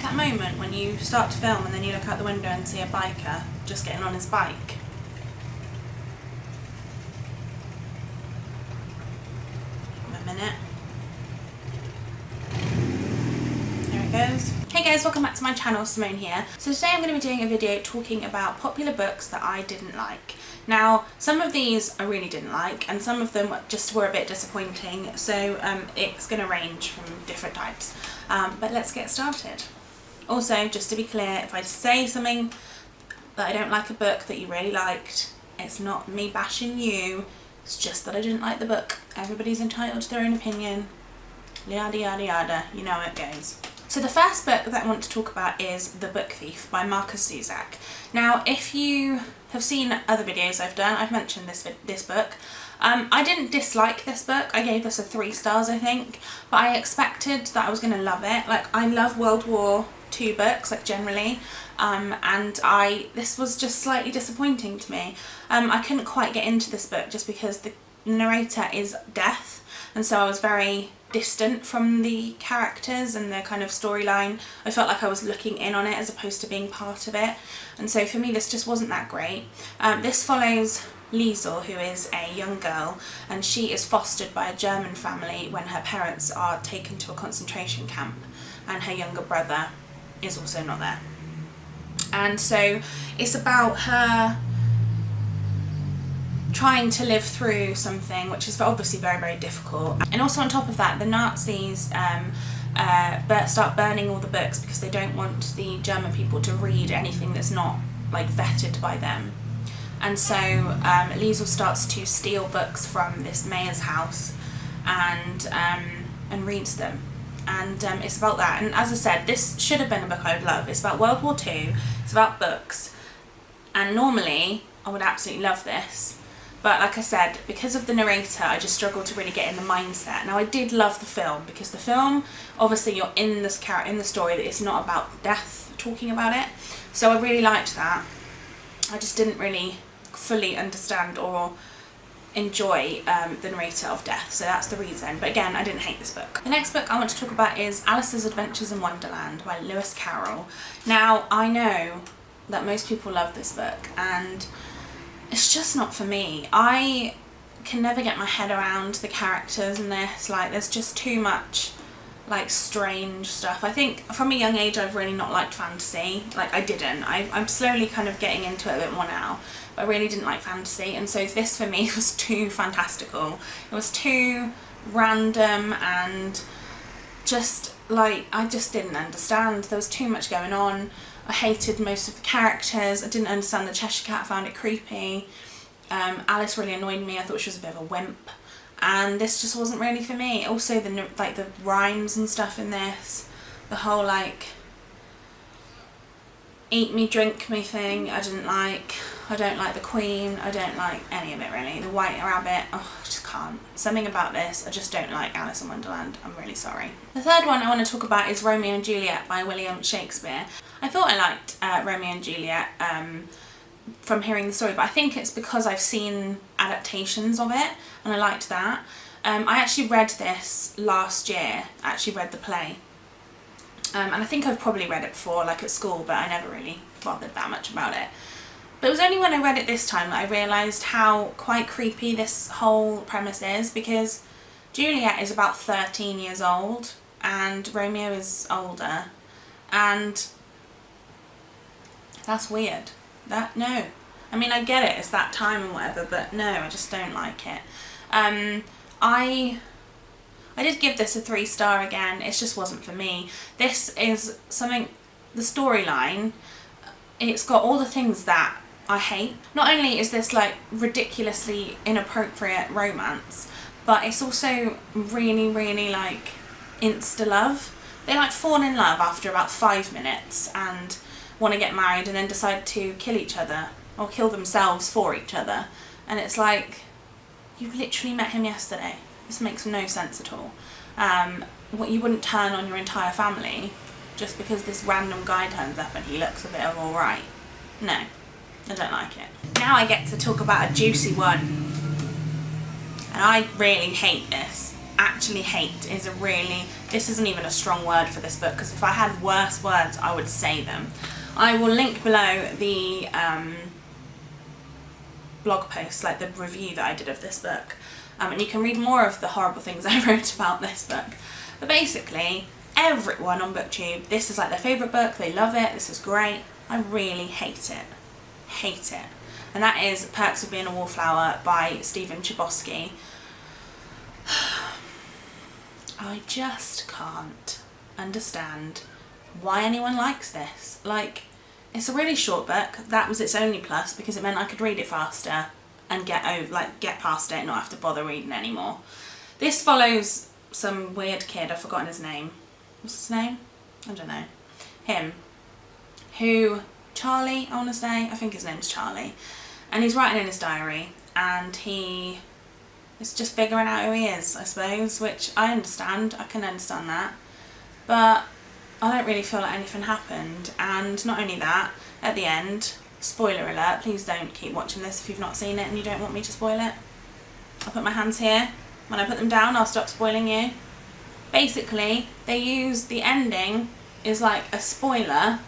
that moment when you start to film and then you look out the window and see a biker just getting on his bike. A minute. There it goes. Hey guys, welcome back to my channel, Simone here. So today I'm going to be doing a video talking about popular books that I didn't like. Now, some of these I really didn't like, and some of them just were a bit disappointing, so it's going to range from different types. But let's get started. Also, just to be clear, if I say something that I don't like a book that you really liked, it's not me bashing you, it's just that I didn't like the book. Everybody's entitled to their own opinion, yada yada yada, you know how it goes. So the first book that I want to talk about is The Book Thief by Marcus Zusak. Now, if you have seen other videos I've done, I've mentioned this book. I didn't dislike this book. I gave this a 3 stars, I think, but I expected that I was going to love it. Like, I love World War II books, like, generally, and this was just slightly disappointing to me. I couldn't quite get into this book just because the narrator is deaf, and so I was very distant from the characters and the kind of storyline. I felt like I was looking in on it as opposed to being part of it, and so for me this just wasn't that great. This follows Liesel, who is a young girl, and she is fostered by a German family when her parents are taken to a concentration camp, and her younger brother is also not there. And so it's about her trying to live through something which is obviously very, very difficult. And also on top of that, the Nazis start burning all the books because they don't want the German people to read anything that's not, like, vetted by them. And so Liesel starts to steal books from this mayor's house and reads them. And it's about that. And as I said, this should have been a book I would love. It's about World War II, it's about books, and normally I would absolutely love this. But like I said, because of the narrator, I just struggled to really get in the mindset. Now, I did love the film, because the film, obviously you're in this in the story, that it's not about death talking about it. So I really liked that. I just didn't really fully understand or enjoy the narrator of death, so that's the reason. But again, I didn't hate this book. The next book I want to talk about is Alice's Adventures in Wonderland by Lewis Carroll. Now, I know that most people love this book, and it's just not for me. I can never get my head around the characters in this. Like, there's just too much, like, strange stuff. I think from a young age I've really not liked fantasy. Like, I didn't. I'm slowly kind of getting into it a bit more now, but I really didn't like fantasy, and so this for me was too fantastical. It was too random, and just, like, I just didn't understand. There was too much going on. I hated most of the characters. I didn't understand the Cheshire Cat. I found it creepy. Alice really annoyed me. I thought she was a bit of a wimp, and this just wasn't really for me. Also, the rhymes and stuff in this, the whole, like, eat me, drink me thing, I didn't like. I don't like the Queen. I don't like any of it, really. The White Rabbit, oh, I just can't. Something about this, I just don't like Alice in Wonderland. I'm really sorry. The third one I want to talk about is Romeo and Juliet by William Shakespeare. I thought I liked Romeo and Juliet from hearing the story, but I think it's because I've seen adaptations of it, and I liked that. I actually read this last year. I actually read the play. And I think I've probably read it before, like at school, but I never really bothered that much about it. But it was only when I read it this time that I realised how quite creepy this whole premise is, because Juliet is about 13 years old and Romeo is older, and that's weird. No. I mean, I get it, it's that time and whatever, but no, I just don't like it. I did give this a 3 star again. It just wasn't for me. This is something, the storyline, it's got all the things that I hate. Not only is this, like, ridiculously inappropriate romance, but it's also really, really, like, insta-love. They, like, fall in love after about 5 minutes and want to get married, and then decide to kill each other, or kill themselves for each other. And it's like, you literally met him yesterday. This makes no sense at all. You wouldn't turn on your entire family just because this random guy turns up and he looks a bit of alright. No, I don't like it. Now I get to talk about a juicy one. And I really hate this. actually hate is this isn't even a strong word for this book, because if I had worse words I would say them. I will link below the blog post, like the review that I did of this book, and you can read more of the horrible things I wrote about this book. But basically, everyone on BookTube, this is like their favourite book, they love it, this is great. I really hate it. Hate it. And that is Perks of Being a Wallflower by Stephen Chbosky. I just can't understand why anyone likes this. Like, it's a really short book. That was its only plus, because it meant I could read it faster and get past it and not have to bother reading anymore. This follows some weird kid, I've forgotten his name. What's his name? I don't know. Him. Who, Charlie, I want to say. I think his name's Charlie. And he's writing in his diary, and he is just figuring out who he is, I suppose, which I understand. I can understand that. But I don't really feel like anything happened. And not only that, at the end, spoiler alert, please don't keep watching this if you've not seen it and you don't want me to spoil it. I'll put my hands here. When I put them down, I'll stop spoiling you. Basically, they use the ending is like a spoiler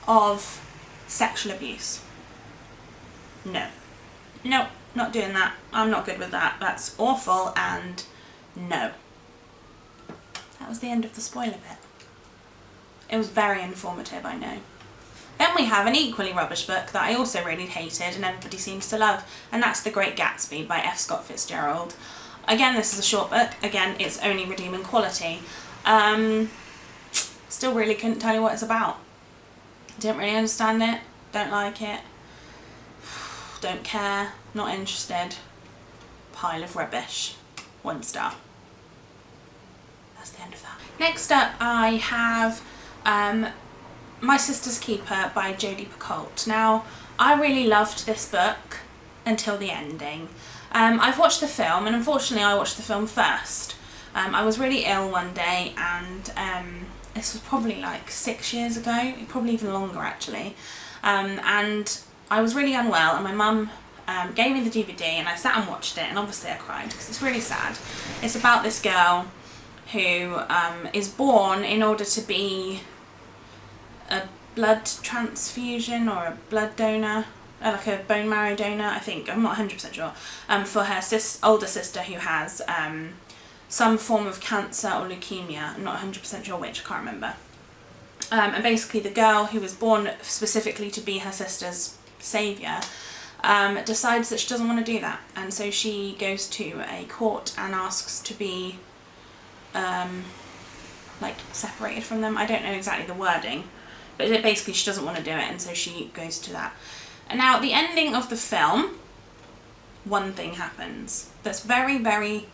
of sexual abuse. No. Nope, not doing that. I'm not good with that. That's awful, and no. That was the end of the spoiler bit. It was very informative, I know. Then we have an equally rubbish book that I also really hated and everybody seems to love, and that's The Great Gatsby by F. Scott Fitzgerald. Again, this is a short book. Again, it's only redeeming quality. Still really couldn't tell you what it's about. Didn't really understand it. Don't like it. Don't care. Not interested. Pile of rubbish. 1 star. That's the end of that. Next up, I have My Sister's Keeper by Jodi Picoult. Now, I really loved this book until the ending. I've watched the film, and unfortunately I watched the film first. I was really ill one day, and this was probably like 6 years ago, probably even longer actually, and I was really unwell, and my mum gave me the DVD and I sat and watched it, and obviously I cried because it's really sad. It's about this girl who is born in order to be a blood transfusion or a blood donor, like a bone marrow donor, I think, I'm not 100% sure, for her older sister who has some form of cancer or leukemia. I'm not 100% sure which, I can't remember. And basically the girl who was born specifically to be her sister's saviour decides that she doesn't want to do that, and so she goes to a court and asks to be like separated from them. I don't know exactly the wording, but basically she doesn't want to do it, and so she goes to that. And now at the ending of the film, one thing happens that's very, very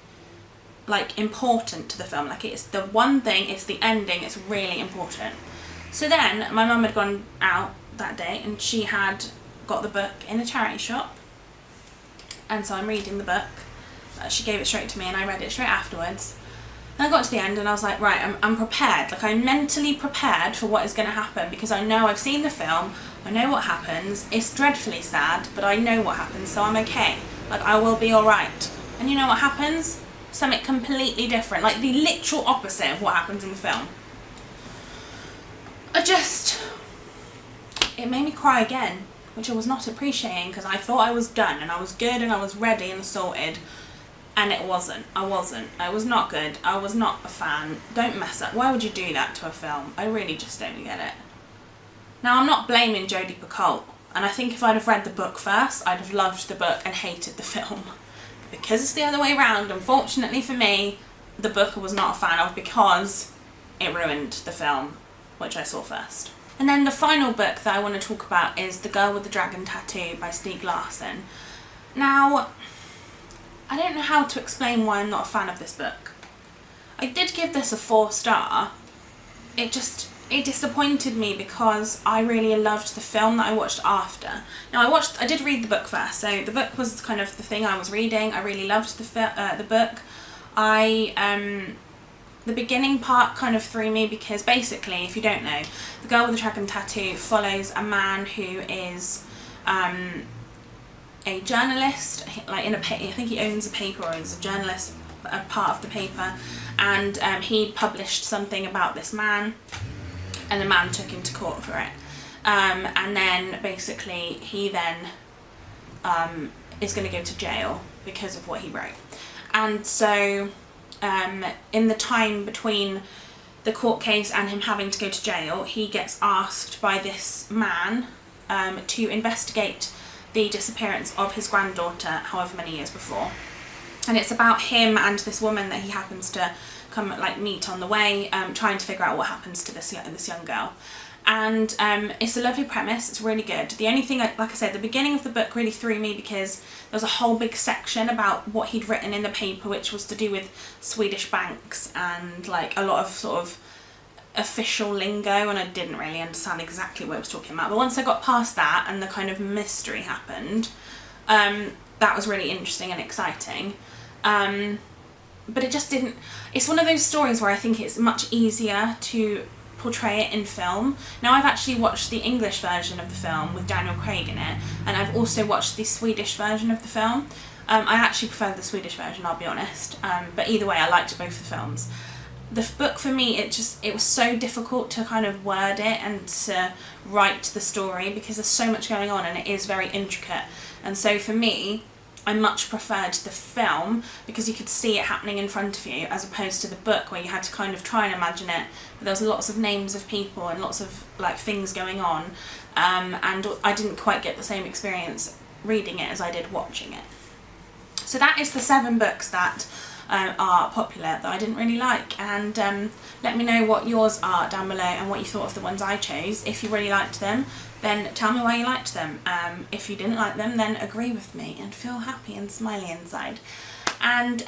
like important to the film. Like, it's the one thing, it's the ending, it's really important. So then my mum had gone out that day and she had got the book in a charity shop, and so I'm reading the book. She gave it straight to me and I read it straight afterwards. And I got to the end and I was like, right, I'm prepared. Like, I'm mentally prepared for what is going to happen, because I know I've seen the film, I know what happens. It's dreadfully sad, but I know what happens, so I'm okay. Like, I will be alright. And you know what happens? Something completely different, like the literal opposite of what happens in the film. It made me cry again, which I was not appreciating, because I thought I was done and I was good and I was ready and sorted. And it wasn't. I was not good. I was not a fan. Don't mess up. Why would you do that to a film? I really just don't get it. Now, I'm not blaming Jodi Picoult, and I think if I'd have read the book first, I'd have loved the book and hated the film. Because it's the other way around, unfortunately for me, the book I was not a fan of because it ruined the film, which I saw first. And then the final book that I want to talk about is The Girl with the Dragon Tattoo by Stieg Larsson. Now, I don't know how to explain why I'm not a fan of this book. I did give this a 4 star. It disappointed me because I really loved the film that I watched after. Now, I did read the book first, so the book was kind of the thing I was reading. I really loved the book. The beginning part kind of threw me because basically, if you don't know, The Girl with the Dragon Tattoo follows a man who is a journalist, like I think he owns a paper or is a journalist a part of the paper, and he published something about this man, and the man took him to court for it. And then basically he then is going to go to jail because of what he wrote. And so in the time between the court case and him having to go to jail, he gets asked by this man to investigate the disappearance of his granddaughter however many years before. And it's about him and this woman that he happens to come like meet on the way, trying to figure out what happens to this young girl. And it's a lovely premise, it's really good. The only thing, like I said, the beginning of the book really threw me because there was a whole big section about what he'd written in the paper, which was to do with Swedish banks and like a lot of sort of official lingo, and I didn't really understand exactly what he was talking about. But once I got past that and the kind of mystery happened, that was really interesting and exciting. But it just didn't, it's one of those stories where I think it's much easier to portray it in film. Now I've actually watched the English version of the film with Daniel Craig in it, and I've also watched the Swedish version of the film. I actually prefer the Swedish version, I'll be honest, but either way I liked both the films. The book for me, it was so difficult to kind of word it and to write the story because there's so much going on and it is very intricate. And so for me, I much preferred the film because you could see it happening in front of you, as opposed to the book where you had to kind of try and imagine it. But there was lots of names of people and lots of like things going on, and I didn't quite get the same experience reading it as I did watching it. So that is the 7 books that are popular that I didn't really like, and let me know what yours are down below and what you thought of the ones I chose. If you really liked them, then tell me why you liked them. If you didn't like them, then agree with me and feel happy and smiley inside. And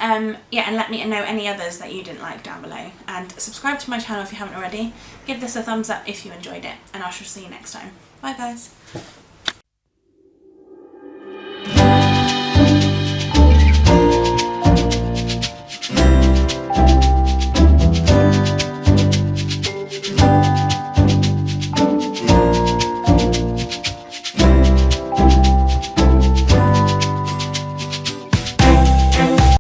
yeah, and let me know any others that you didn't like down below, and subscribe to my channel if you haven't already. Give this a thumbs up if you enjoyed it, and I shall see you next time. Bye guys.